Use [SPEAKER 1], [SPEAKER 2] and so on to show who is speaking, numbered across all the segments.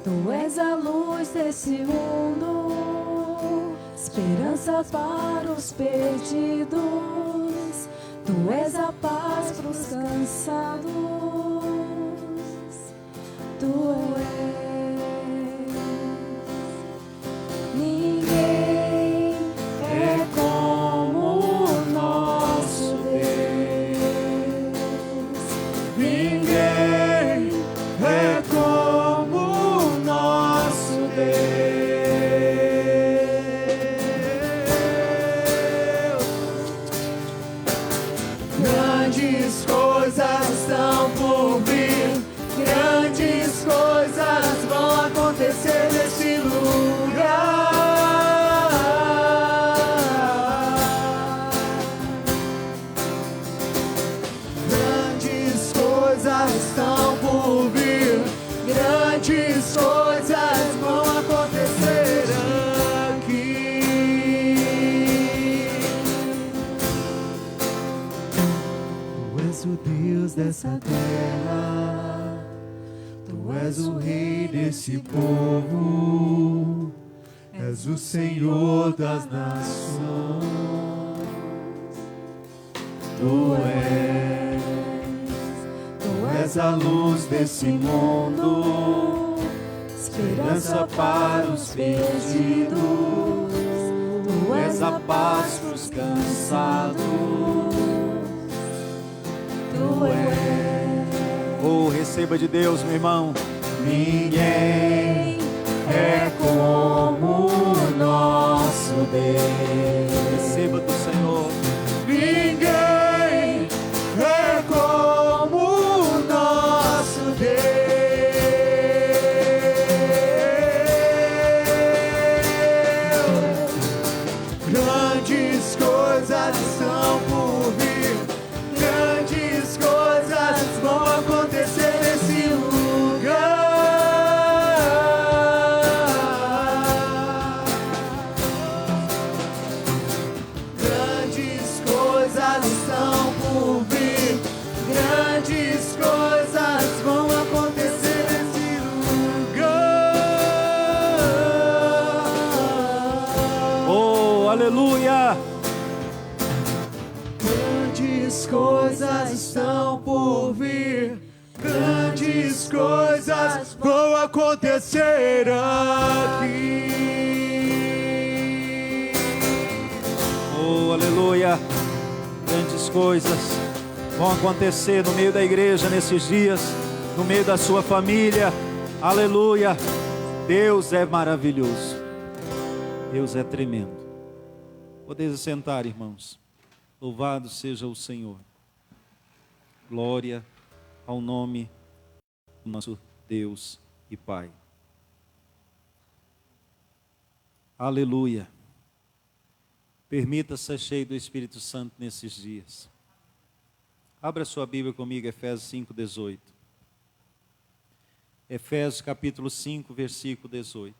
[SPEAKER 1] Tu és a luz desse mundo, esperança para os perdidos. Tu és a paz para os cansados. Tu és. Ninguém é como o nosso Deus.
[SPEAKER 2] Ninguém é como o nosso Deus. Grandes coisas estão por vir, grandes coisas vão acontecer nesse lugar. Grandes coisas estão por vir, grandes coisas vão acontecer aqui. Tu és o Deus dessa terra, Tu és o Rei desse povo, és o Senhor das nações. Tu és a luz desse mundo, esperança para os perdidos. Tu és a paz para os cansados. Tu és.
[SPEAKER 3] Oh, receba de Deus, meu irmão.
[SPEAKER 2] Ninguém é como o nosso Deus.
[SPEAKER 3] Receba do Senhor.
[SPEAKER 2] Ninguém é como o nosso Deus. Grandes coisas estão por vir, grandes coisas vão acontecer nesse lugar. Grandes coisas estão por vir, grandes coisas vão acontecer nesse lugar.
[SPEAKER 3] Oh, aleluia.
[SPEAKER 2] Grandes coisas estão por vir, grandes coisas vão acontecer aqui.
[SPEAKER 3] Oh, aleluia. Grandes coisas vão acontecer no meio da igreja nesses dias, no meio da sua família. Aleluia. Deus é maravilhoso. Deus é tremendo. Podeis sentar, irmãos. Louvado seja o Senhor. Glória ao nome do nosso Deus e Pai. Aleluia. Permita-se ser cheio do Espírito Santo nesses dias. Abra sua Bíblia comigo, Efésios 5:18. Efésios capítulo 5, versículo 18.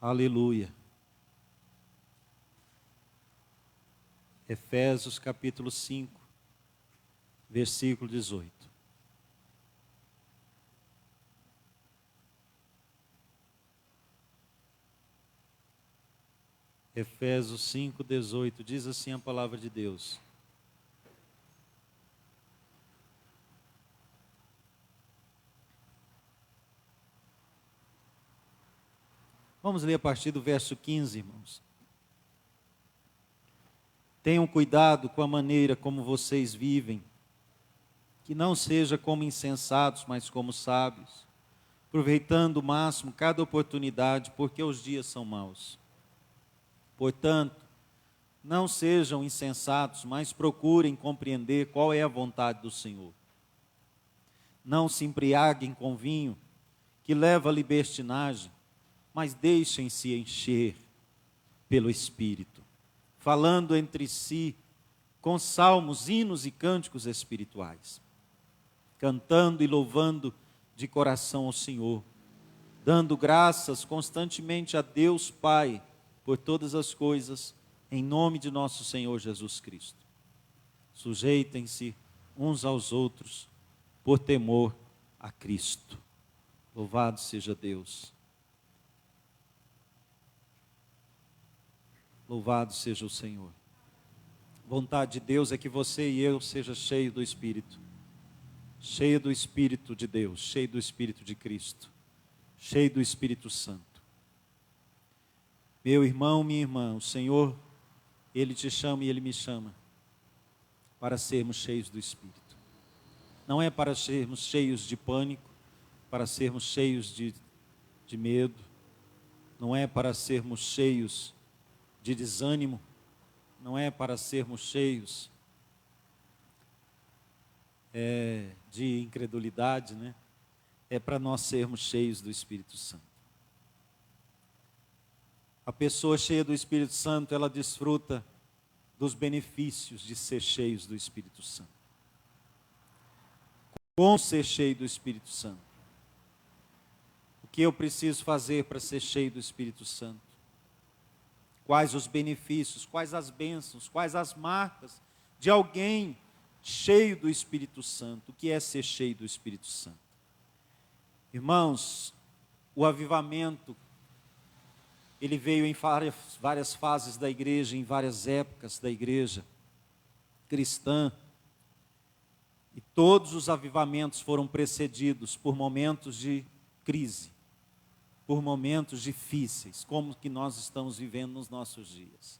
[SPEAKER 3] Aleluia. Efésios capítulo 5, versículo 18. Efésios 5, 18, diz assim a palavra de Deus. Vamos ler a partir do verso 15, irmãos. Tenham cuidado com a maneira como vocês vivem, que não seja como insensatos, mas como sábios, aproveitando o máximo cada oportunidade, porque os dias são maus. Portanto, não sejam insensatos, mas procurem compreender qual é a vontade do Senhor. Não se embriaguem com vinho, que leva à libertinagem, mas deixem-se encher pelo Espírito, falando entre si com salmos, hinos e cânticos espirituais, cantando e louvando de coração ao Senhor, dando graças constantemente a Deus Pai por todas as coisas, em nome de nosso Senhor Jesus Cristo. Sujeitem-se uns aos outros por temor a Cristo. Louvado seja Deus. Louvado seja o Senhor. Vontade de Deus é que você e eu seja cheio do Espírito. Cheio do Espírito de Deus, cheio do Espírito de Cristo, cheio do Espírito Santo. Meu irmão, minha irmã, o Senhor, Ele te chama e Ele me chama para sermos cheios do Espírito. Não é para sermos cheios de pânico, para sermos cheios de medo, não é para sermos cheios de desânimo, não é para sermos cheios de incredulidade, né? É para nós sermos cheios do Espírito Santo. A pessoa cheia do Espírito Santo, ela desfruta dos benefícios de ser cheios do Espírito Santo. Como ser cheio do Espírito Santo? O que eu preciso fazer para ser cheio do Espírito Santo? Quais os benefícios, quais as bênçãos, quais as marcas de alguém cheio do Espírito Santo? O que é ser cheio do Espírito Santo? Irmãos, o avivamento, ele veio em várias fases da igreja, em várias épocas da igreja cristã. E todos os avivamentos foram precedidos por momentos de crise, por momentos difíceis, como que nós estamos vivendo nos nossos dias.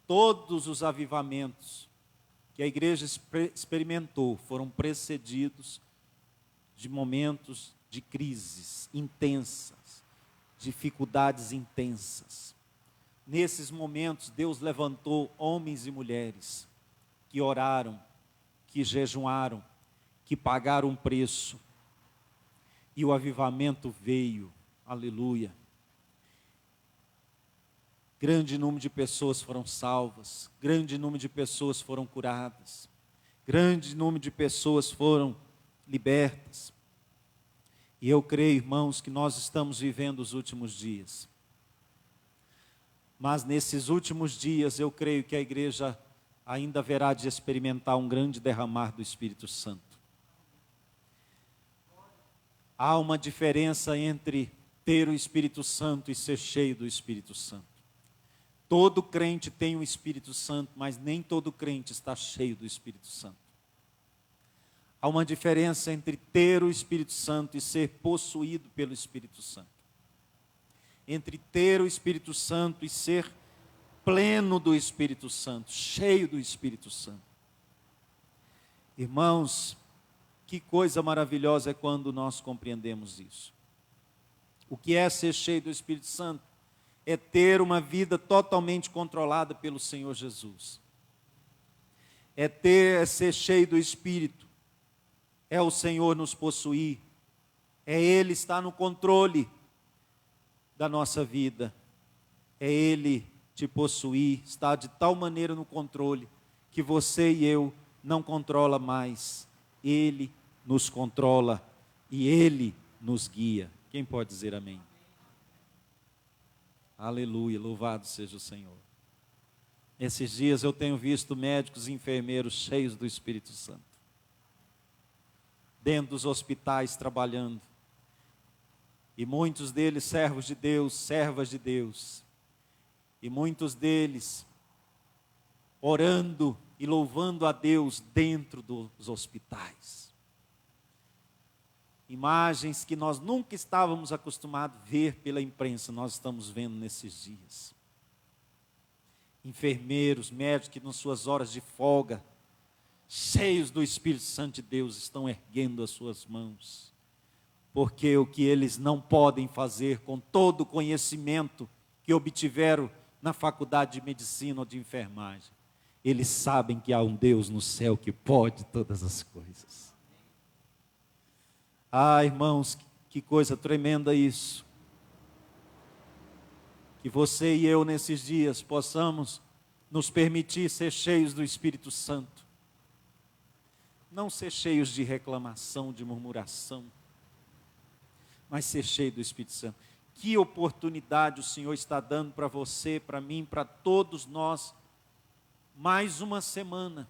[SPEAKER 3] Todos os avivamentos que a igreja experimentou foram precedidos de momentos de crises intensas, dificuldades intensas. Nesses momentos, Deus levantou homens e mulheres que oraram, que jejuaram, que pagaram um preço. E o avivamento veio, aleluia. Grande número de pessoas foram salvas, grande número de pessoas foram curadas, grande número de pessoas foram libertas. E eu creio, irmãos, que nós estamos vivendo os últimos dias. Mas nesses últimos dias eu creio que a igreja ainda haverá de experimentar um grande derramar do Espírito Santo. Há uma diferença entre ter o Espírito Santo e ser cheio do Espírito Santo. Todo crente tem o Espírito Santo, mas nem todo crente está cheio do Espírito Santo. Há uma diferença entre ter o Espírito Santo e ser possuído pelo Espírito Santo. Entre ter o Espírito Santo e ser pleno do Espírito Santo, cheio do Espírito Santo. Irmãos, que coisa maravilhosa é quando nós compreendemos isso. O que é ser cheio do Espírito Santo? É ter uma vida totalmente controlada pelo Senhor Jesus. É ser cheio do Espírito. É o Senhor nos possuir. É Ele estar no controle da nossa vida. É Ele te possuir, estar de tal maneira no controle, que você e eu não controla mais. Ele nos controla e Ele nos guia. Quem pode dizer amém? Aleluia, louvado seja o Senhor. Esses dias eu tenho visto médicos e enfermeiros cheios do Espírito Santo, dentro dos hospitais trabalhando, e muitos deles servos de Deus, servas de Deus, e muitos deles orando e louvando a Deus dentro dos hospitais. Imagens que nós nunca estávamos acostumados a ver pela imprensa, nós estamos vendo nesses dias. Enfermeiros, médicos que nas suas horas de folga, cheios do Espírito Santo de Deus, estão erguendo as suas mãos, porque o que eles não podem fazer com todo o conhecimento que obtiveram na faculdade de medicina ou de enfermagem, eles sabem que há um Deus no céu que pode todas as coisas. Ah, irmãos, que coisa tremenda isso. Que você e eu nesses dias possamos nos permitir ser cheios do Espírito Santo. Não ser cheios de reclamação, de murmuração, mas ser cheio do Espírito Santo. Que oportunidade o Senhor está dando para você, para mim, para todos nós. Mais uma semana.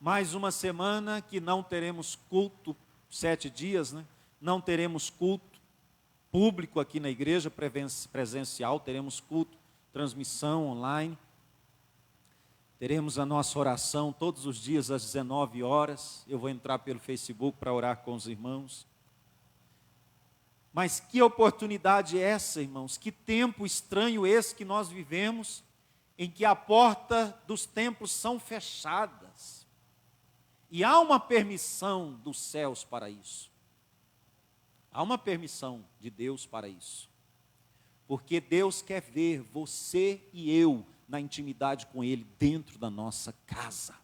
[SPEAKER 3] Mais uma semana que não teremos culto, 7 dias, né? Não teremos culto público aqui na igreja, presencial, teremos culto, transmissão online. Teremos a nossa oração todos os dias às 19 horas. Eu vou entrar pelo Facebook para orar com os irmãos. Mas que oportunidade é essa, irmãos? Que tempo estranho esse que nós vivemos, em que a porta dos templos são fechadas. E há uma permissão dos céus para isso. Há uma permissão de Deus para isso. Porque Deus quer ver você e eu na intimidade com Ele dentro da nossa casa.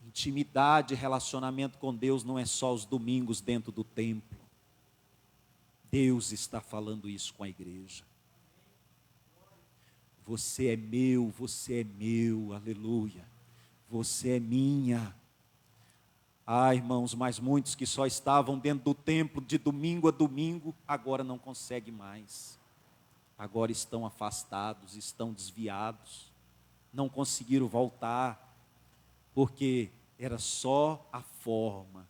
[SPEAKER 3] Intimidade, relacionamento com Deus não é só os domingos dentro do templo. Deus está falando isso com a igreja. Você é meu, aleluia. Você é minha. Ah, irmãos, mas muitos que só estavam dentro do templo de domingo a domingo, agora não conseguem mais. Agora estão afastados, estão desviados, não conseguiram voltar, porque era só a forma,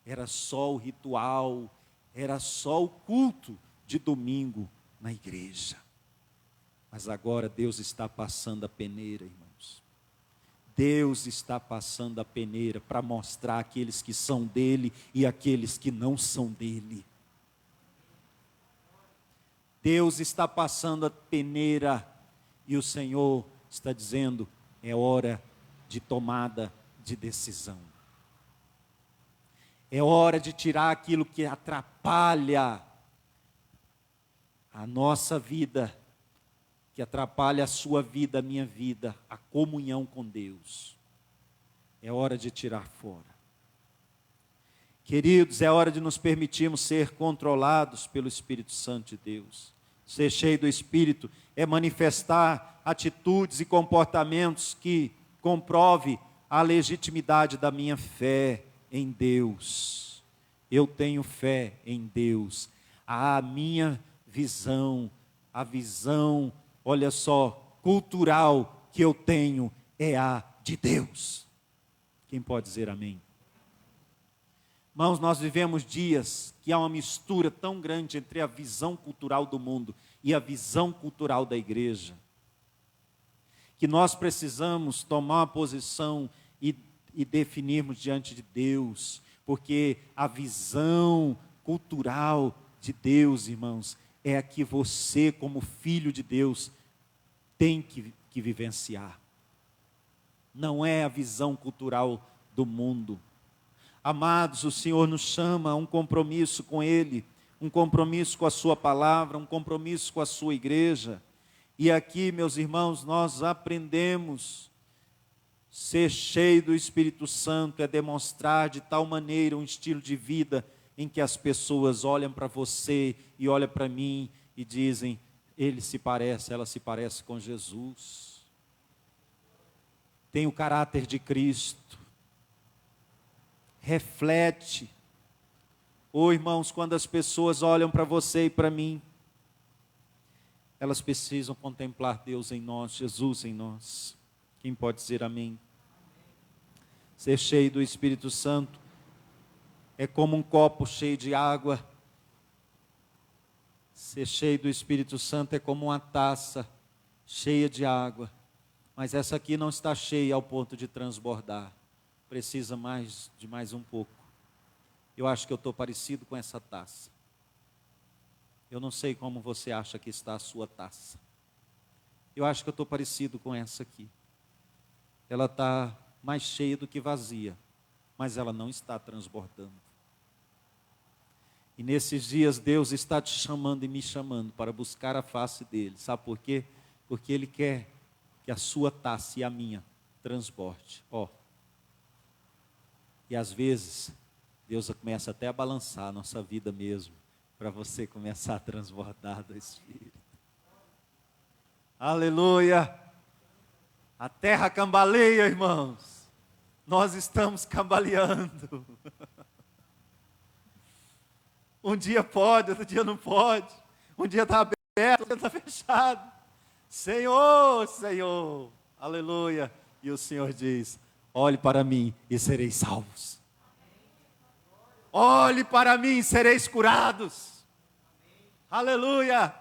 [SPEAKER 3] era só o ritual, era só o culto de domingo na igreja. Mas agora Deus está passando a peneira, irmãos. Deus está passando a peneira para mostrar aqueles que são dele e aqueles que não são dele. Deus está passando a peneira e o Senhor está dizendo, é hora de tomada de decisão. É hora de tirar aquilo que atrapalha a nossa vida, que atrapalha a sua vida, a minha vida, a comunhão com Deus. É hora de tirar fora. Queridos, é hora de nos permitirmos ser controlados pelo Espírito Santo de Deus. Ser cheio do Espírito é manifestar atitudes e comportamentos que comprove a legitimidade da minha fé em Deus. Eu tenho fé em Deus. A minha visão, a visão, olha só, cultural que eu tenho é a de Deus. Quem pode dizer amém? Irmãos, nós vivemos dias que há uma mistura tão grande entre a visão cultural do mundo e a visão cultural da igreja, que nós precisamos tomar uma posição e definirmos diante de Deus, porque a visão cultural de Deus, irmãos, é a que você, como filho de Deus, tem que vivenciar. Não é a visão cultural do mundo. Amados, o Senhor nos chama a um compromisso com Ele, um compromisso com a Sua palavra, um compromisso com a Sua igreja. E aqui, meus irmãos, nós aprendemos, ser cheio do Espírito Santo é demonstrar de tal maneira um estilo de vida em que as pessoas olham para você e olham para mim e dizem, ele se parece, ela se parece com Jesus. Tem o caráter de Cristo. Reflete. Ô irmãos, quando as pessoas olham para você e para mim, elas precisam contemplar Deus em nós, Jesus em nós. Quem pode dizer amém? Ser cheio do Espírito Santo é como um copo cheio de água. Ser cheio do Espírito Santo é como uma taça cheia de água. Mas essa aqui não está cheia ao ponto de transbordar. Precisa de mais um pouco. Eu acho que eu estou parecido com essa taça. Eu não sei como você acha que está a sua taça. Eu acho que eu estou parecido com essa aqui. Ela está mais cheia do que vazia, mas ela não está transbordando. E nesses dias Deus está te chamando e me chamando para buscar a face dEle. Sabe por quê? Porque Ele quer que a sua taça e a minha transborde. E às vezes, Deus começa até a balançar a nossa vida mesmo, para você começar a transbordar do Espírito. Aleluia! A terra cambaleia, irmãos. Nós estamos cambaleando. Um dia pode, outro dia não pode. Um dia está aberto, outro dia está fechado. Senhor, Senhor, aleluia. E o Senhor diz, olhe para mim e sereis salvos. Olhe para mim e sereis curados. Aleluia!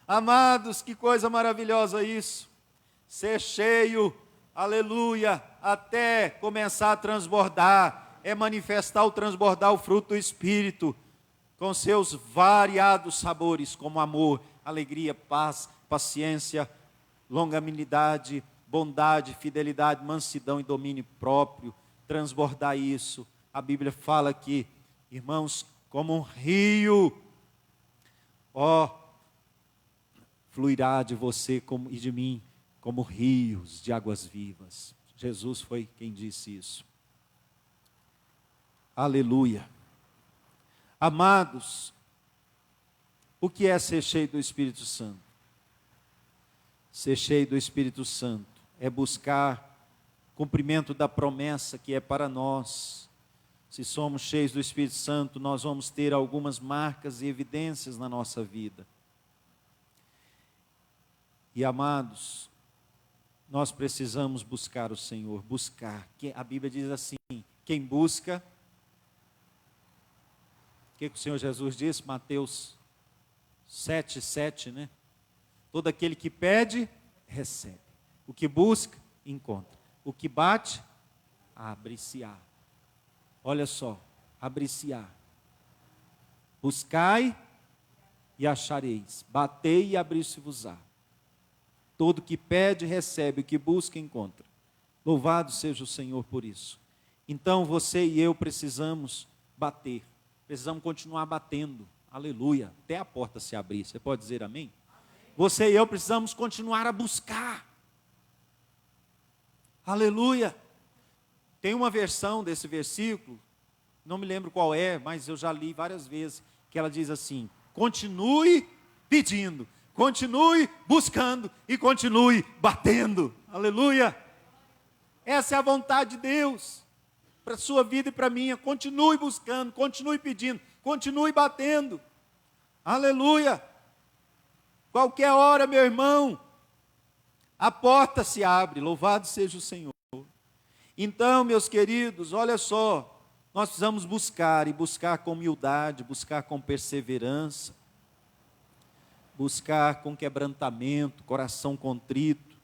[SPEAKER 3] Amados, que coisa maravilhosa isso. Ser cheio, aleluia, até começar a transbordar, é manifestar o transbordar o fruto do Espírito, com seus variados sabores, como amor, alegria, paz, paciência, longanimidade, bondade, fidelidade, mansidão e domínio próprio, transbordar isso. A Bíblia fala que, irmãos, como um rio, fluirá de você e de mim, como rios de águas vivas. Jesus foi quem disse isso. Aleluia. Amados, o que é ser cheio do Espírito Santo? Ser cheio do Espírito Santo é buscar cumprimento da promessa que é para nós. Se somos cheios do Espírito Santo, nós vamos ter algumas marcas e evidências na nossa vida. E amados, nós precisamos buscar o Senhor, buscar. A Bíblia diz assim, quem busca, o que o Senhor Jesus disse? Mateus 7:7, né? Todo aquele que pede, recebe. O que busca, encontra. O que bate, abre-se-á. Olha só, abre-se-á. Buscai e achareis. Batei e abrir-se-vos-á. Todo que pede, recebe. O que busca, encontra. Louvado seja o Senhor por isso. Então, você e eu precisamos bater. Precisamos continuar batendo. Aleluia. Até a porta se abrir. Você pode dizer amém? Você e eu precisamos continuar a buscar. Aleluia. Tem uma versão desse versículo, não me lembro qual é, mas eu já li várias vezes, que ela diz assim: continue pedindo, continue buscando e continue batendo. Aleluia. Essa é a vontade de Deus para a sua vida e para a minha. Continue buscando, continue pedindo, continue batendo. Aleluia. Qualquer hora, meu irmão, a porta se abre. Louvado seja o Senhor. Então, meus queridos, olha só, nós precisamos buscar, e buscar com humildade, buscar com perseverança, buscar com quebrantamento, coração contrito.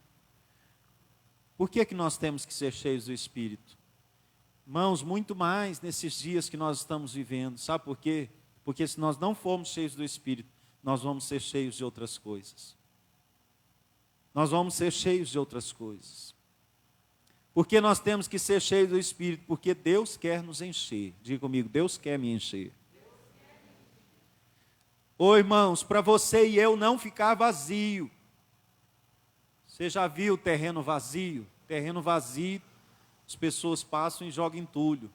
[SPEAKER 3] Por que nós temos que ser cheios do Espírito? Irmãos, muito mais nesses dias que nós estamos vivendo. Sabe por quê? Porque se nós não formos cheios do Espírito, nós vamos ser cheios de outras coisas. Nós vamos ser cheios de outras coisas. Porque nós temos que ser cheios do Espírito? Porque Deus quer nos encher. Diga comigo, Deus quer me encher. Ô irmãos, para você e eu não ficar vazio. Você já viu o terreno vazio? Terreno vazio, as pessoas passam e jogam entulho.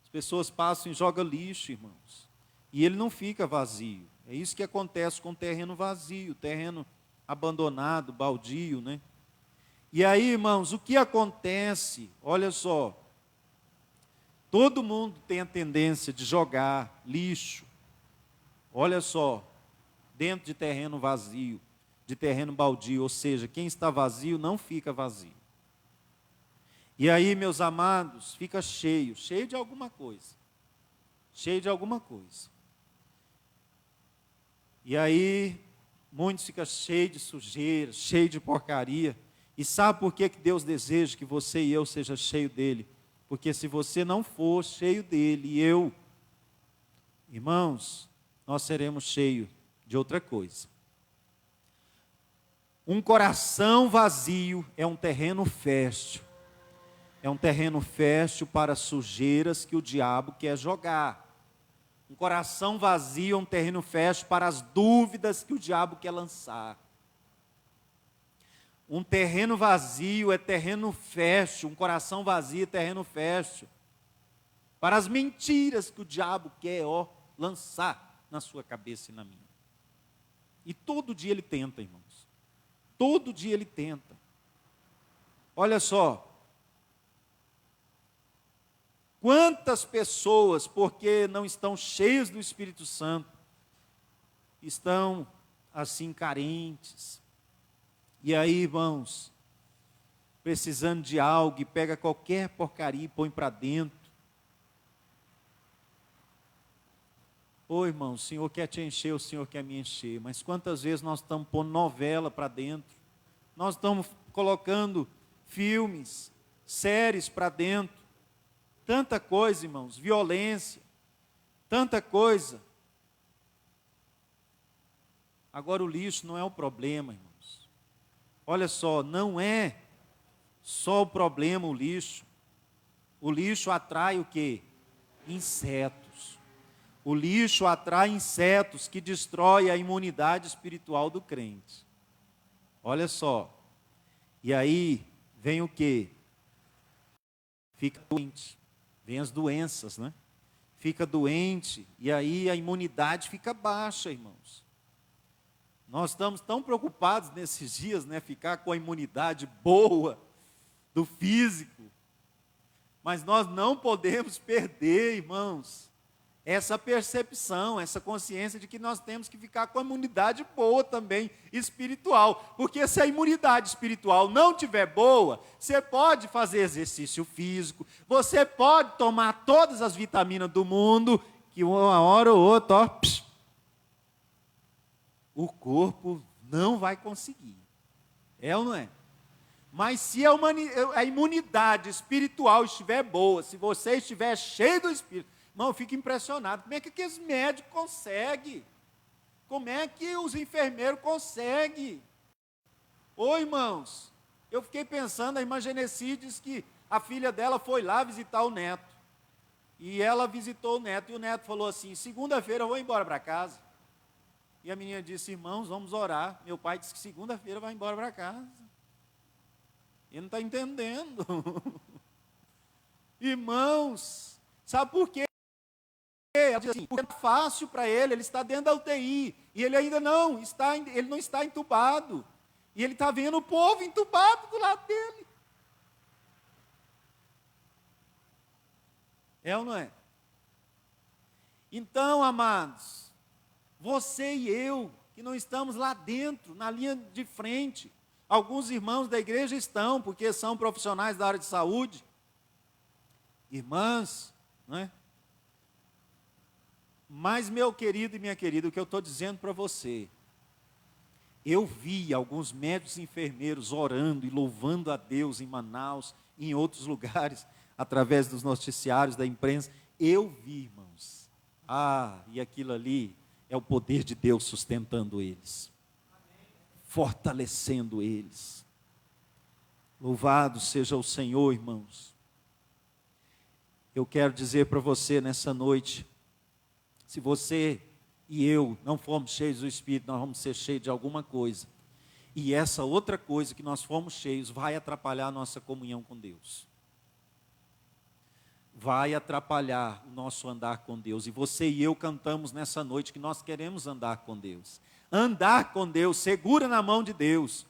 [SPEAKER 3] As pessoas passam e jogam lixo, irmãos. E ele não fica vazio. É isso que acontece com o terreno vazio, terreno abandonado, baldio, né? E aí, irmãos, o que acontece? Olha só, todo mundo tem a tendência de jogar lixo, olha só, dentro de terreno vazio, de terreno baldio, ou seja, quem está vazio não fica vazio. E aí, meus amados, fica cheio de alguma coisa, cheio de alguma coisa. E aí, muitos ficam cheios de sujeira, cheios de porcaria. E sabe por que Deus deseja que você e eu seja cheio dele? Porque se você não for cheio dele e eu, irmãos, nós seremos cheios de outra coisa. Um coração vazio é um terreno fértil. É um terreno fértil para sujeiras que o diabo quer jogar. Um coração vazio é um terreno fértil para as dúvidas que o diabo quer lançar. Um terreno vazio é terreno fértil, um coração vazio é terreno fértil para as mentiras que o diabo quer lançar na sua cabeça e na minha. E todo dia ele tenta, irmãos. Todo dia ele tenta. Olha só. Quantas pessoas, porque não estão cheias do Espírito Santo, estão assim carentes. E aí, irmãos, precisando de algo e pega qualquer porcaria e põe para dentro. Ô irmão, o Senhor quer te encher, o Senhor quer me encher, mas quantas vezes nós estamos pondo novela para dentro, nós estamos colocando filmes, séries para dentro, tanta coisa, irmãos, violência, tanta coisa. Agora o lixo não é o problema, irmãos. Olha só, não é só o problema o lixo. O lixo atrai o quê? Insetos. O lixo atrai insetos que destrói a imunidade espiritual do crente. Olha só. E aí vem o quê? Fica doente. Vem as doenças, né? Fica doente e aí a imunidade fica baixa, irmãos. Nós estamos tão preocupados nesses dias, né? Ficar com a imunidade boa do físico. Mas nós não podemos perder, irmãos, essa percepção, essa consciência de que nós temos que ficar com a imunidade boa também, espiritual. Porque se a imunidade espiritual não tiver boa, você pode fazer exercício físico, você pode tomar todas as vitaminas do mundo, que uma hora ou outra, ó, o corpo não vai conseguir. É ou não é? Mas se a imunidade espiritual estiver boa, se você estiver cheio do Espírito, irmão, eu fico impressionado. Como é que aqueles médicos conseguem? Como é que os enfermeiros conseguem? Ô, irmãos, eu fiquei pensando, a irmã Genesi disse que a filha dela foi lá visitar o neto. E ela visitou o neto, e o neto falou assim, segunda-feira eu vou embora para casa. E a menina disse, irmãos, vamos orar. Meu pai disse que segunda-feira vai embora para casa. Ele não está entendendo. Irmãos, sabe por quê? Assim, porque é fácil para ele está dentro da UTI, e ele ainda não está entubado, e ele está vendo o povo entubado do lado dele. É ou não é? Então, amados, você e eu, que não estamos lá dentro, na linha de frente, alguns irmãos da igreja estão, porque são profissionais da área de saúde, irmãs, não é? Mas, meu querido e minha querida, o que eu estou dizendo para você, eu vi alguns médicos e enfermeiros orando e louvando a Deus em Manaus, e em outros lugares, através dos noticiários, da imprensa, eu vi, irmãos, e aquilo ali é o poder de Deus sustentando eles, fortalecendo eles. Louvado seja o Senhor, irmãos. Eu quero dizer para você nessa noite, se você e eu não formos cheios do Espírito, nós vamos ser cheios de alguma coisa. E essa outra coisa que nós fomos cheios vai atrapalhar a nossa comunhão com Deus. Vai atrapalhar o nosso andar com Deus. E você e eu cantamos nessa noite que nós queremos andar com Deus. Andar com Deus, segura na mão de Deus.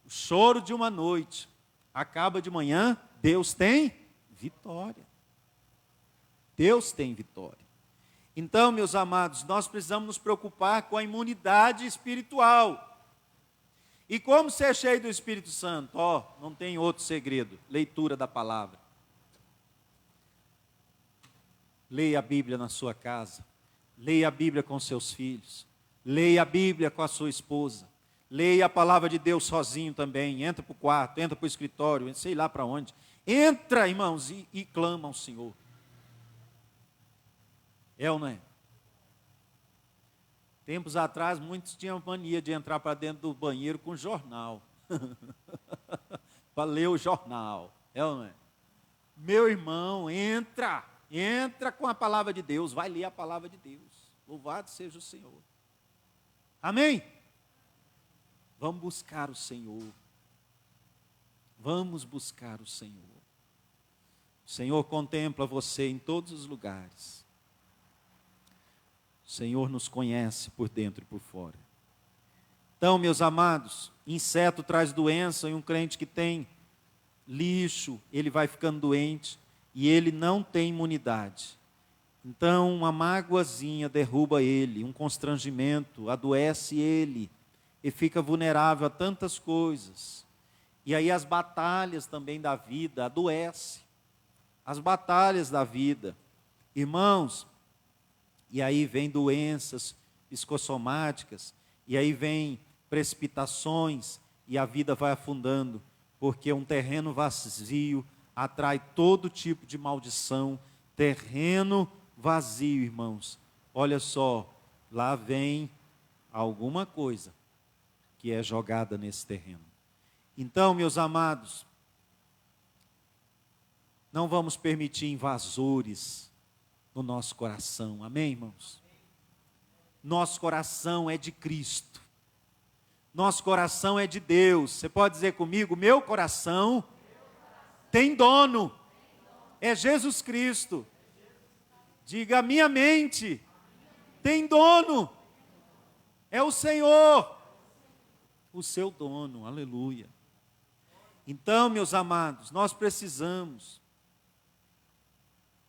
[SPEAKER 3] O choro de uma noite acaba de manhã, Deus tem vitória. Deus tem vitória. Então, meus amados, nós precisamos nos preocupar com a imunidade espiritual. E como ser cheio do Espírito Santo? Não tem outro segredo, leitura da palavra. Leia a Bíblia na sua casa, leia a Bíblia com seus filhos, leia a Bíblia com a sua esposa, leia a palavra de Deus sozinho também, entra para o quarto, entra para o escritório, sei lá para onde. Entra, irmãos, e clama ao Senhor. É ou não é? Tempos atrás, muitos tinham mania de entrar para dentro do banheiro com jornal. Para ler o jornal. É ou não é? Meu irmão, entra com a palavra de Deus, vai ler a palavra de Deus. Louvado seja o Senhor. Amém? Vamos buscar o Senhor. Vamos buscar o Senhor. O Senhor contempla você em todos os lugares. O Senhor nos conhece por dentro e por fora. Então, meus amados, inseto traz doença, e um crente que tem lixo, ele vai ficando doente, e ele não tem imunidade. Então, uma mágoazinha derruba ele, um constrangimento, adoece ele, e fica vulnerável a tantas coisas. E aí as batalhas também da vida adoecem. As batalhas da vida. Irmãos, e aí vem doenças psicossomáticas, e aí vem precipitações, e a vida vai afundando, porque um terreno vazio atrai todo tipo de maldição. Terreno vazio, irmãos. Olha só, lá vem alguma coisa que é jogada nesse terreno. Então, meus amados, não vamos permitir invasores no nosso coração. Amém, irmãos? Nosso coração é de Cristo. Nosso coração é de Deus. Você pode dizer comigo, meu coração tem dono. É Jesus Cristo. Diga, minha mente tem dono. É o Senhor, o seu dono. Aleluia. Então, meus amados, nós precisamos,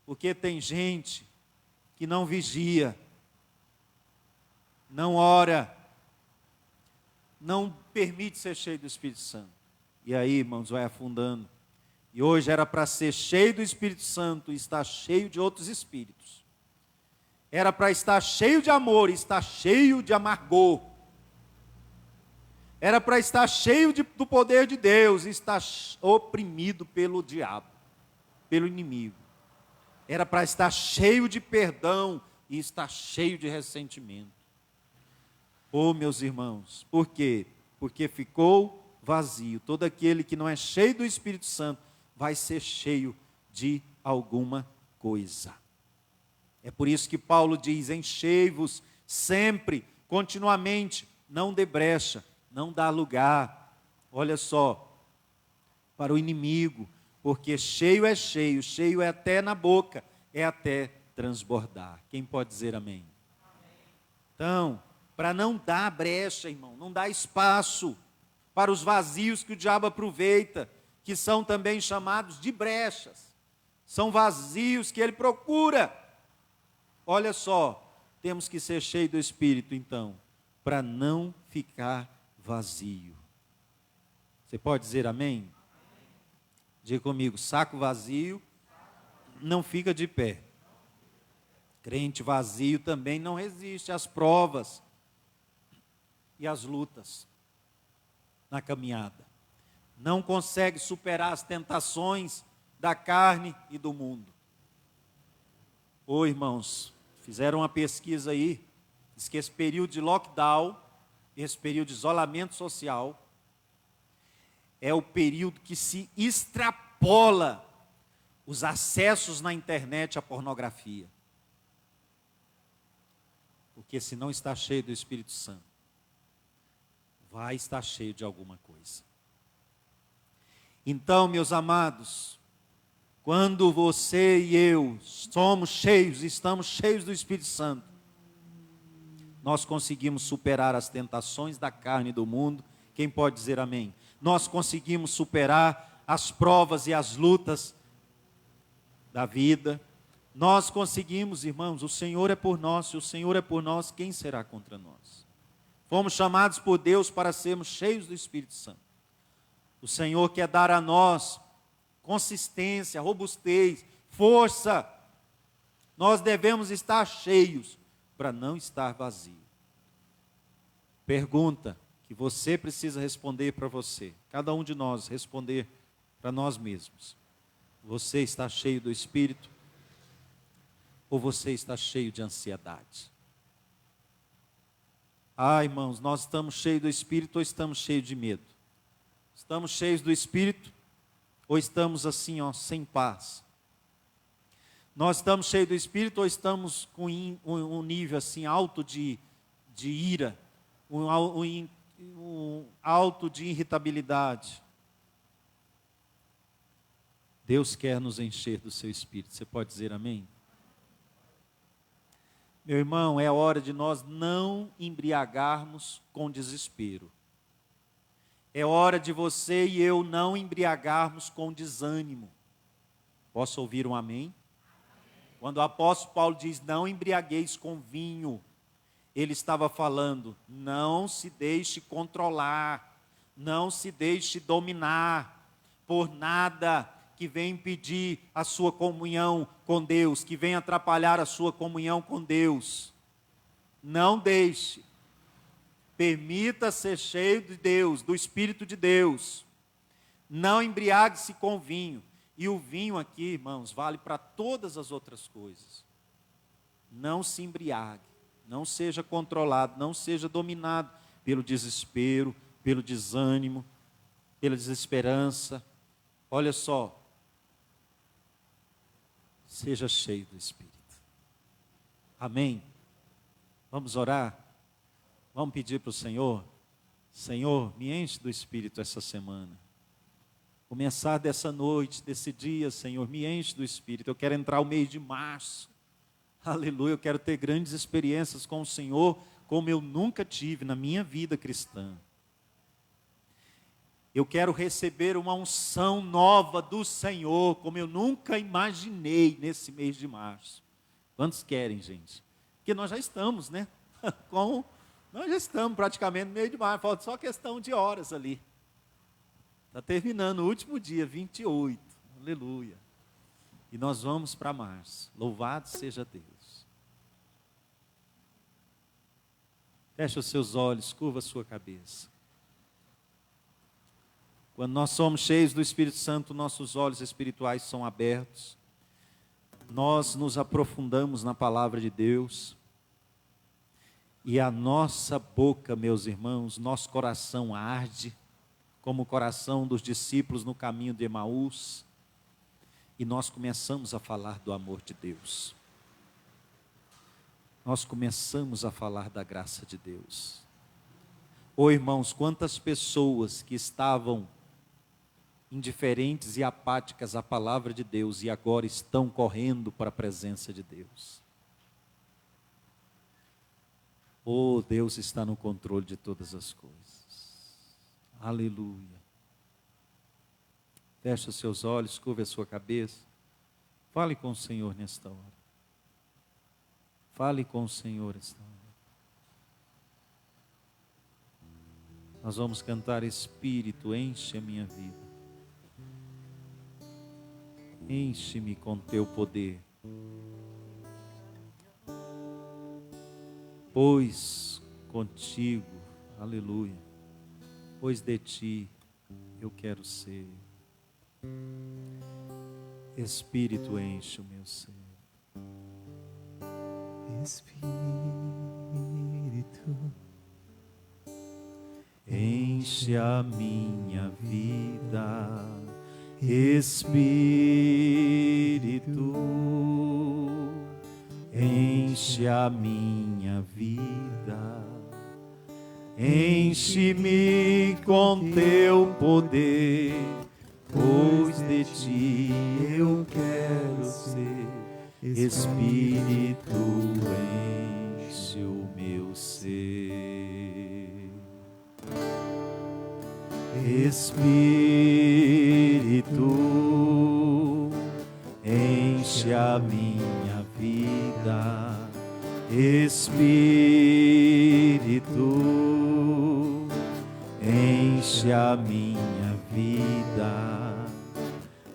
[SPEAKER 3] porque tem gente que não vigia, não ora, não permite ser cheio do Espírito Santo. E aí, irmãos, vai afundando. E hoje era para ser cheio do Espírito Santo e estar cheio de outros espíritos. Era para estar cheio de amor e estar cheio de amargor. Era para estar cheio do poder de Deus e estar oprimido pelo diabo, pelo inimigo. Era para estar cheio de perdão e estar cheio de ressentimento. Oh, meus irmãos, por quê? Porque ficou vazio. Todo aquele que não é cheio do Espírito Santo vai ser cheio de alguma coisa. É por isso que Paulo diz, enchei-vos sempre, continuamente, não dê brecha, não dá lugar, olha só, para o inimigo, porque cheio é até na boca, é até transbordar. Quem pode dizer amém? Então, para não dar brecha, irmão, não dá espaço para os vazios que o diabo aproveita, que são também chamados de brechas, são vazios que ele procura. Olha só, temos que ser cheio do Espírito então, para não ficar vazio. Você pode dizer amém? Diga comigo, saco vazio não fica de pé. Crente vazio também não resiste às provas e às lutas na caminhada. Não consegue superar as tentações da carne e do mundo. Ô irmãos, fizeram uma pesquisa aí, diz que esse período de lockdown, esse período de isolamento social, é o período que se extrapola os acessos na internet à pornografia. Porque se não está cheio do Espírito Santo, vai estar cheio de alguma coisa. Então, meus amados, quando você e eu somos cheios, estamos cheios do Espírito Santo, nós conseguimos superar as tentações da carne e do mundo. Quem pode dizer amém? Nós conseguimos superar as provas e as lutas da vida. Nós conseguimos, irmãos, o Senhor é por nós, se o Senhor é por nós, quem será contra nós? Fomos chamados por Deus para sermos cheios do Espírito Santo. O Senhor quer dar a nós consistência, robustez, força. Nós devemos estar cheios para não estar vazio. Pergunta que você precisa responder para você, cada um de nós responder para nós mesmos. Você está cheio do Espírito ou você está cheio de ansiedade? Ah, irmãos, nós estamos cheios do Espírito ou estamos cheios de medo? Estamos cheios do Espírito ou estamos assim, ó, sem paz? Nós estamos cheios do Espírito ou estamos com um nível assim alto de ira, um alto de irritabilidade? Deus quer nos encher do seu Espírito. Você pode dizer amém? Meu irmão, é hora de nós não embriagarmos com desespero. É hora de você e eu não embriagarmos com desânimo. Posso ouvir um amém? Quando o apóstolo Paulo diz, não embriagueis com vinho, ele estava falando, não se deixe controlar, Não se deixe dominar por nada que vem impedir a sua comunhão com Deus, que vem atrapalhar a sua comunhão com Deus. Não deixe. Permita ser cheio de Deus, do Espírito de Deus. Não embriague-se com vinho. E o vinho aqui, irmãos, vale para todas as outras coisas. Não se embriague, não seja controlado, não seja dominado pelo desespero, pelo desânimo, pela desesperança. Olha só, seja cheio do Espírito. Amém? Vamos orar? Vamos pedir para o Senhor? Senhor, me enche do Espírito essa semana. Começar dessa noite, desse dia, Senhor, me enche do Espírito. Eu quero entrar o mês de março. Aleluia, eu quero ter grandes experiências com o Senhor, como eu nunca tive na minha vida cristã. Eu quero receber uma unção nova do Senhor, como eu nunca imaginei nesse mês de março. Quantos querem, gente? Porque nós já estamos, né? Nós já estamos praticamente no meio de março, falta só questão de horas ali. Está terminando o último dia, 28, aleluia. E nós vamos para março, louvado seja Deus. Feche os seus olhos, curva a sua cabeça. Quando nós somos cheios do Espírito Santo, nossos olhos espirituais são abertos. Nós nos aprofundamos na palavra de Deus. E a nossa boca, meus irmãos, nosso coração arde, como o coração dos discípulos no caminho de Emaús. E nós começamos a falar do amor de Deus. Nós começamos a falar da graça de Deus. Ô irmãos, quantas pessoas que estavam indiferentes e apáticas à palavra de Deus e agora estão correndo para a presença de Deus. Oh, Deus está no controle de todas as coisas. Aleluia. Feche os seus olhos, curva a sua cabeça. Fale com o Senhor nesta hora. Fale com o Senhor nesta hora. Nós vamos cantar: Espírito, enche a minha vida. Enche-me com teu poder. Pois contigo, aleluia, pois de ti eu quero ser. Espírito, enche o meu ser.
[SPEAKER 2] Espírito,
[SPEAKER 3] enche a minha vida. Espírito, enche a minha vida. Enche-me com teu poder, pois de ti eu quero ser. Espírito, enche o meu ser. Espírito, enche a minha vida. Espírito, enche a minha vida.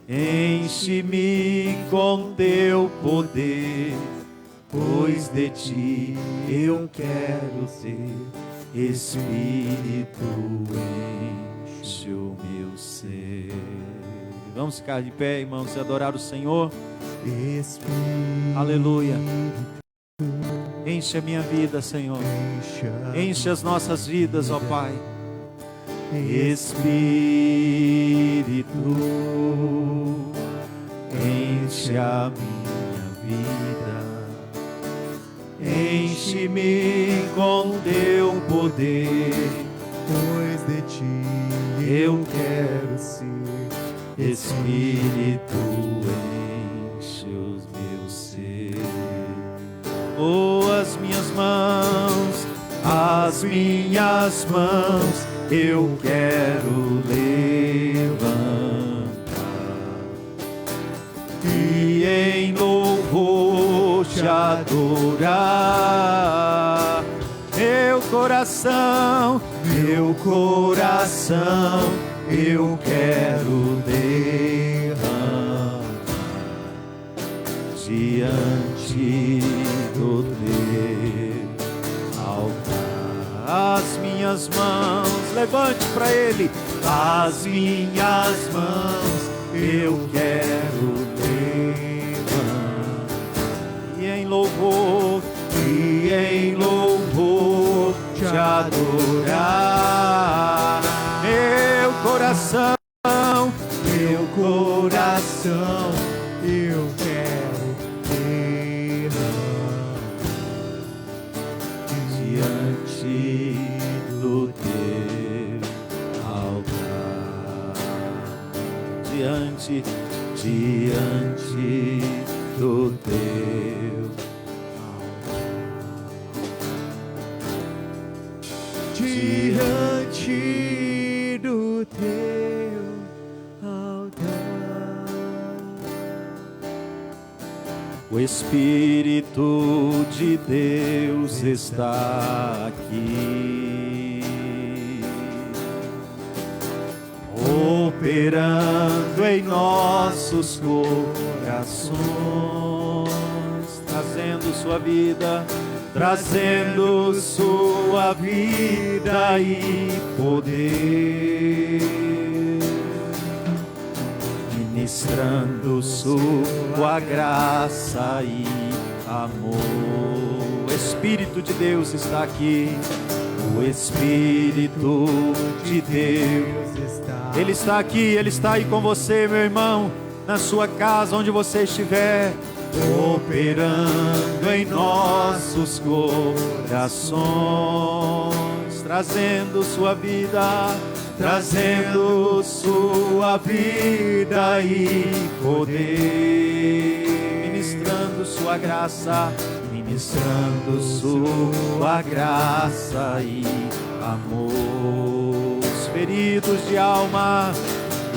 [SPEAKER 3] Enche-me com teu poder, pois de ti eu quero ser. Espírito, enche o meu ser. Vamos ficar de pé, irmãos, e adorar o Senhor.
[SPEAKER 2] Espírito,
[SPEAKER 3] Aleluia. Enche a minha vida, Senhor. Enche as nossas vidas, ó Pai. Espírito, enche a minha vida. Enche-me com teu poder,
[SPEAKER 2] pois de ti
[SPEAKER 3] eu quero
[SPEAKER 2] ser.
[SPEAKER 3] Espírito, enche os meus ser. Oh, as minhas mãos eu quero levantar e em louvor te adorar. Meu meu coração eu quero derramar diante do teu altar. As minhas mãos, levante para Ele. As minhas mãos eu quero levantar e em louvor te adorar. Meu coração
[SPEAKER 2] eu quero derramar
[SPEAKER 3] diante do teu altar, diante do teu altar,
[SPEAKER 2] diante do teu altar.
[SPEAKER 3] O Espírito de Deus está aqui, operando em nossos corações, trazendo sua vida e poder, ministrando sua graça e amor. O Espírito de Deus está aqui. O Espírito de Deus Ele está aqui, Ele está aí com você, meu irmão, na sua casa, onde você estiver, operando em nossos corações, trazendo sua vida e poder, ministrando sua graça e amor.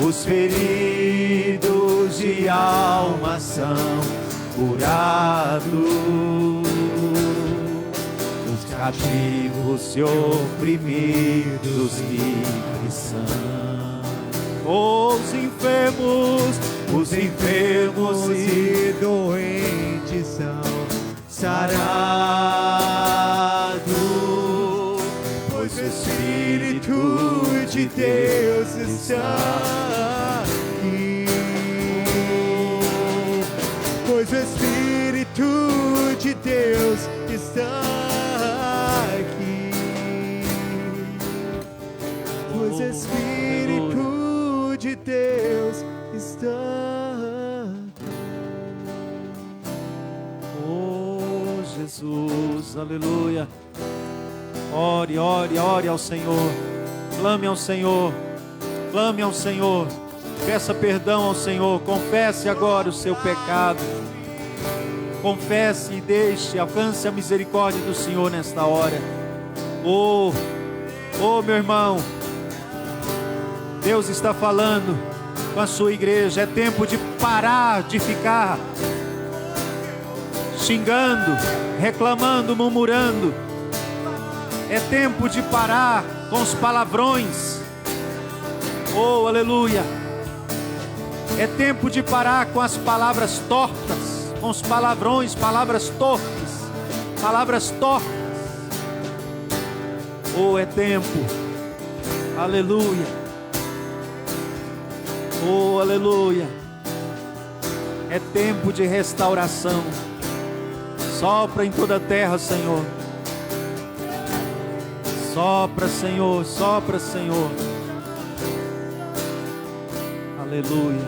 [SPEAKER 3] Os feridos de alma são curados, os cativos e oprimidos livres são, os enfermos
[SPEAKER 2] E doentes são
[SPEAKER 3] sarados, pois o Espírito de Deus está aqui.
[SPEAKER 2] Pois o Espírito de Deus está aqui. Pois o Espírito de Deus está aqui.
[SPEAKER 3] Oh Jesus, aleluia. Ore ao Senhor. Clame ao Senhor. Peça perdão ao Senhor. Confesse agora o seu pecado. Confesse e alcance a misericórdia do Senhor nesta hora. Oh meu irmão, Deus está falando com a sua igreja. É tempo de parar de ficar xingando, reclamando, murmurando. É tempo de parar com os palavrões. Oh, aleluia. É tempo de parar com as palavras tortas, com os palavrões, palavras torpes. Oh, é tempo. Aleluia. Oh, aleluia. É tempo de restauração. Sopra em toda a terra, Senhor. Sopra, Senhor. Aleluia.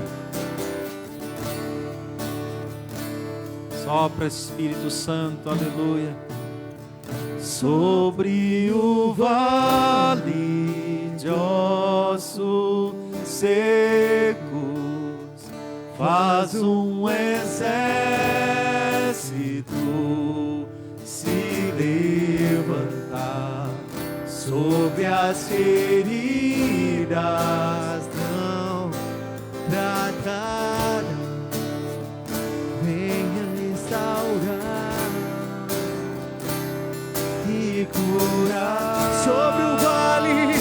[SPEAKER 3] Sopra, Espírito Santo, aleluia. Sobre o vale de ossos secos, faz um exército se levantar. Sobre as feridas
[SPEAKER 2] Não trataram, venha restaurar
[SPEAKER 3] e curar.
[SPEAKER 2] sobre o vale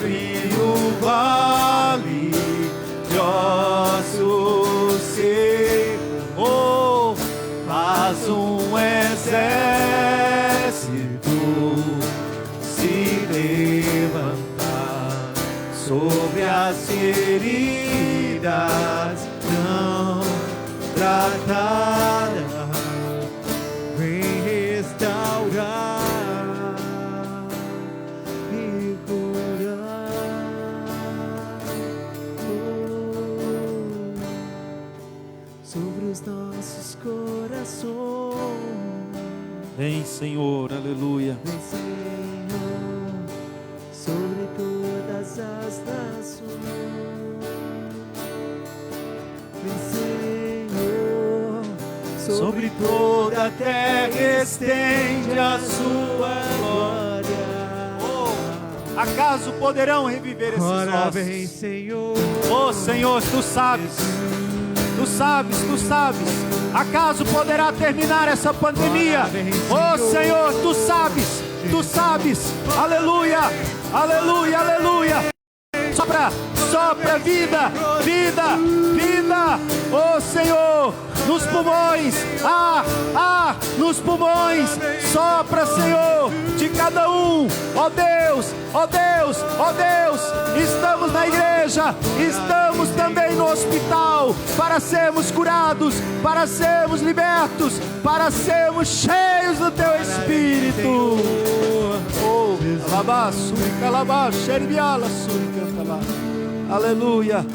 [SPEAKER 3] abre o vale de ossos secos, oh, faz um exército se levantar sobre as feridas não tratadas.
[SPEAKER 2] Vem restaurar e curar. Sobre os nossos corações.
[SPEAKER 3] Vem, Senhor, aleluia.
[SPEAKER 2] Vem, Senhor, sobre todas as nações. Vem, Senhor,
[SPEAKER 3] Sobre toda a terra estende a sua glória. Oh, acaso poderão reviver esses
[SPEAKER 2] ora vem,
[SPEAKER 3] ossos?
[SPEAKER 2] Senhor.
[SPEAKER 3] Oh, Senhor, tu sabes. Tu sabes, tu sabes. Acaso poderá terminar essa pandemia? Oh, Senhor, tu sabes. Tu sabes. Aleluia. Aleluia, aleluia. Sopra, sopra vida, vida, vida. Oh, Senhor, nos pulmões, nos pulmões, sopra, Senhor, de cada um. Ó Deus, ó Deus, ó Deus, estamos na igreja, estamos também no hospital, para sermos curados, para sermos libertos, para sermos cheios do Teu Espírito. Oh, alabaçurica, alabaxeribiala, suricanta lá. Aleluia,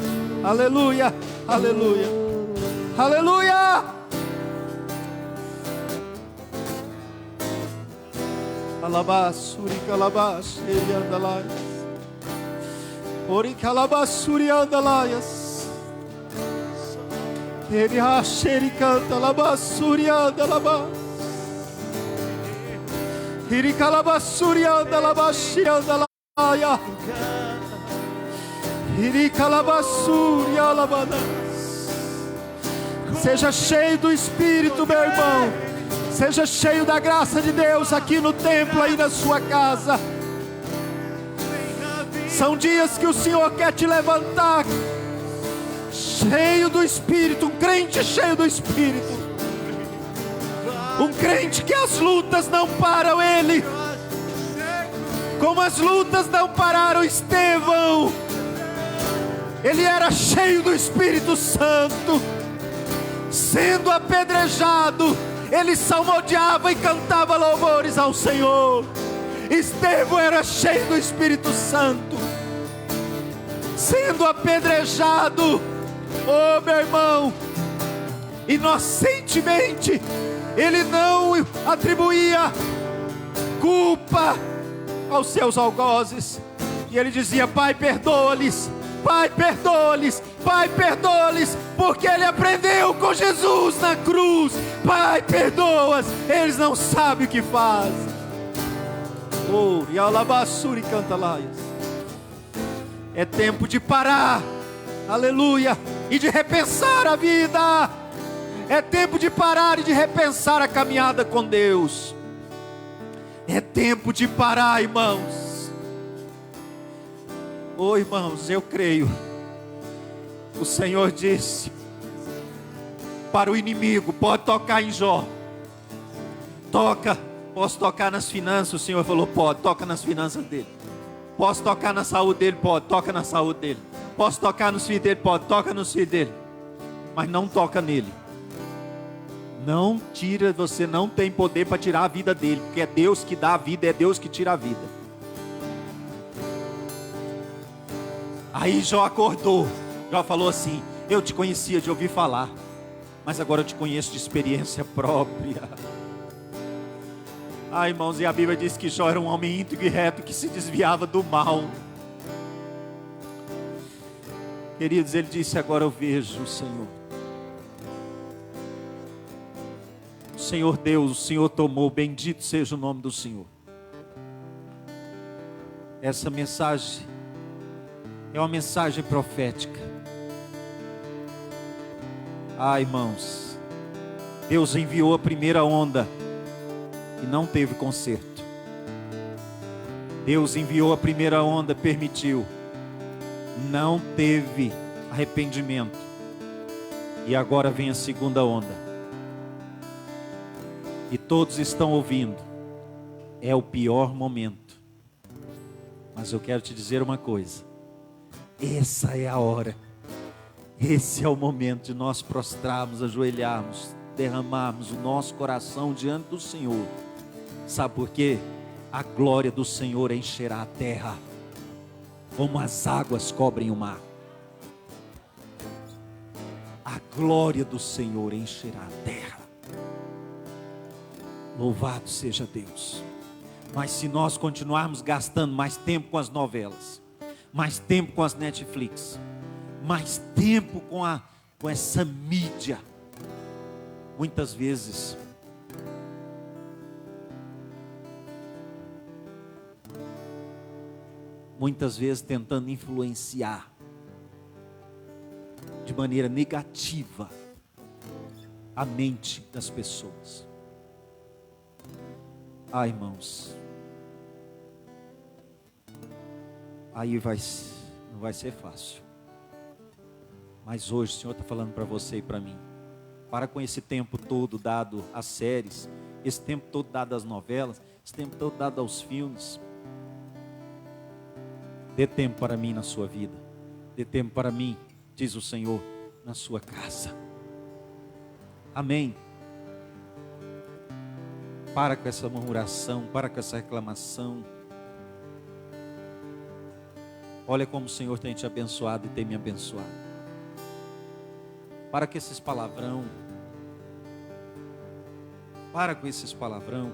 [SPEAKER 3] aleluia, aleluia, aleluia. Alabaçurica, alabaxeriandalaias. Orica, alabaçuriandalaias. Eriaxericanta, alabaçuriandalabas. Iricalabassuriandalabaxiandalaia. Iricalabassurialabadas. Seja cheio do Espírito, meu irmão. Seja cheio da graça de Deus aqui no templo, aí na sua casa. São dias que o Senhor quer te levantar cheio do Espírito, um crente cheio do Espírito. Um crente que as lutas não param ele, como as lutas não pararam Estevão. Ele era cheio do Espírito Santo, sendo apedrejado, ele salmodiava e cantava louvores ao Senhor. Estevão era cheio do Espírito Santo, sendo apedrejado, oh meu irmão, inocentemente. Ele não atribuía culpa aos seus algozes. E ele dizia: Pai, perdoa-lhes, Pai, perdoa-lhes, Pai, perdoa-lhes, porque ele aprendeu com Jesus na cruz. Pai, perdoa-os, eles não sabem o que fazem. Oh, e alabassuri cantalaias. É tempo de parar, aleluia, e de repensar a vida. É tempo de parar e de repensar a caminhada com Deus. É tempo de parar, irmãos. Oh, irmãos, eu creio. O Senhor disse para o inimigo: pode tocar em Jó. Toca. Posso tocar nas finanças? O Senhor falou: pode. Toca nas finanças dele. Posso tocar na saúde dele? Pode. Toca na saúde dele. Posso tocar nos filhos dele? Pode. Toca nos filhos dele. Mas não toca nele. Não tira, você não tem poder para tirar a vida dele, porque é Deus que dá a vida, é Deus que tira a vida. Aí Jó acordou. Jó falou assim: eu te conhecia de ouvir falar, mas agora eu te conheço de experiência própria. Ah, irmãos, e a Bíblia diz que Jó era um homem íntegro e reto, que se desviava do mal. Queridos, ele disse: agora eu vejo o Senhor. Senhor Deus, o Senhor tomou, bendito seja o nome do Senhor. Essa mensagem é uma mensagem profética. Ah, irmãos, Deus enviou a primeira onda e não teve conserto. Deus enviou a primeira onda, permitiu. Não teve arrependimento. E agora vem a segunda onda. E todos estão ouvindo. É o pior momento. Mas eu quero te dizer uma coisa. Essa é a hora. Esse é o momento de nós prostrarmos, ajoelharmos, derramarmos o nosso coração diante do Senhor. Sabe por quê? A glória do Senhor encherá a terra, como as águas cobrem o mar. A glória do Senhor encherá a terra. Louvado seja Deus. Mas se nós continuarmos gastando mais tempo com as novelas, mais tempo com as Netflix, mais tempo com essa mídia, muitas vezes tentando influenciar de maneira negativa a mente das pessoas. Ah, irmãos, aí não vai ser fácil. Mas hoje o Senhor está falando para você e para mim. Para com esse tempo todo dado às séries, esse tempo todo dado às novelas, esse tempo todo dado aos filmes. Dê tempo para mim na sua vida. Dê tempo para mim, diz o Senhor, na sua casa. Amém. Para com essa murmuração, para com essa reclamação. Olha como o Senhor tem te abençoado e tem me abençoado. Para com esses palavrão. Para com esses palavrão.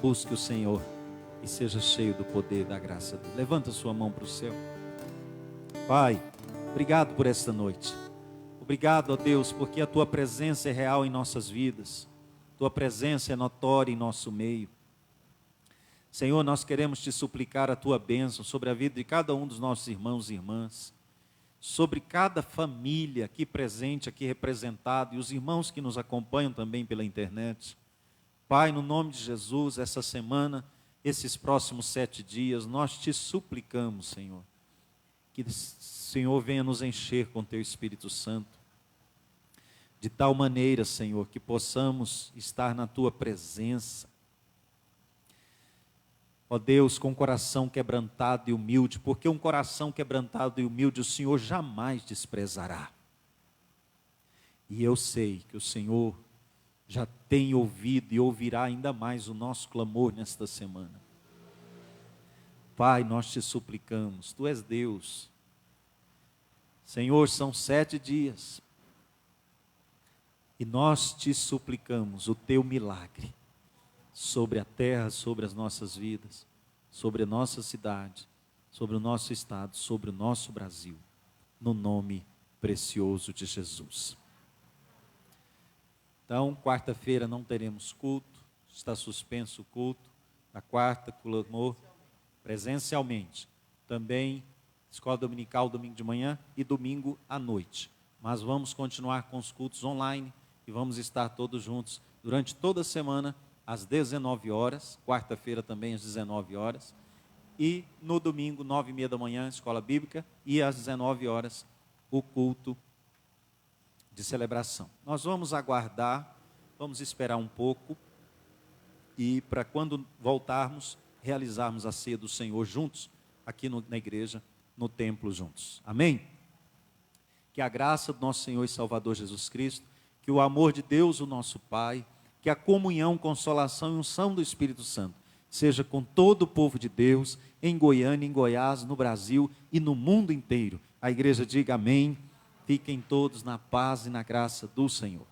[SPEAKER 3] Busque o Senhor e seja cheio do poder da graça dele. Levanta sua mão para o céu. Pai, obrigado por esta noite. Obrigado, ó Deus, porque a tua presença é real em nossas vidas. Tua presença é notória em nosso meio. Senhor, nós queremos te suplicar a tua bênção sobre a vida de cada um dos nossos irmãos e irmãs, sobre cada família aqui presente, aqui representada, e os irmãos que nos acompanham também pela internet. Pai, no nome de Jesus, essa semana, esses próximos 7 dias, nós te suplicamos, Senhor, que o Senhor venha nos encher com teu Espírito Santo, de tal maneira, Senhor, que possamos estar na tua presença. Ó Deus, com coração quebrantado e humilde, porque um coração quebrantado e humilde o Senhor jamais desprezará. E eu sei que o Senhor já tem ouvido e ouvirá ainda mais o nosso clamor nesta semana. Pai, nós te suplicamos, tu és Deus. Senhor, são 7 dias. E nós te suplicamos o teu milagre sobre a terra, sobre as nossas vidas, sobre a nossa cidade, sobre o nosso estado, sobre o nosso Brasil, no nome precioso de Jesus. Então, quarta-feira não teremos culto, está suspenso o culto, a quarta, clamor presencialmente, também escola dominical, domingo de manhã e domingo à noite. Mas vamos continuar com os cultos online e vamos estar todos juntos durante toda a semana, às 19 horas, quarta-feira também às 19 horas, e no domingo, 9h30 da manhã, escola bíblica, e às 19 horas, o culto de celebração. Nós vamos aguardar, vamos esperar um pouco, e para quando voltarmos, realizarmos a ceia do Senhor juntos, aqui na igreja, no templo juntos. Amém? Que a graça do nosso Senhor e Salvador Jesus Cristo, que o amor de Deus, o nosso Pai, que a comunhão, consolação e unção do Espírito Santo seja com todo o povo de Deus, em Goiânia, em Goiás, no Brasil e no mundo inteiro. A igreja diga amém. Fiquem todos na paz e na graça do Senhor.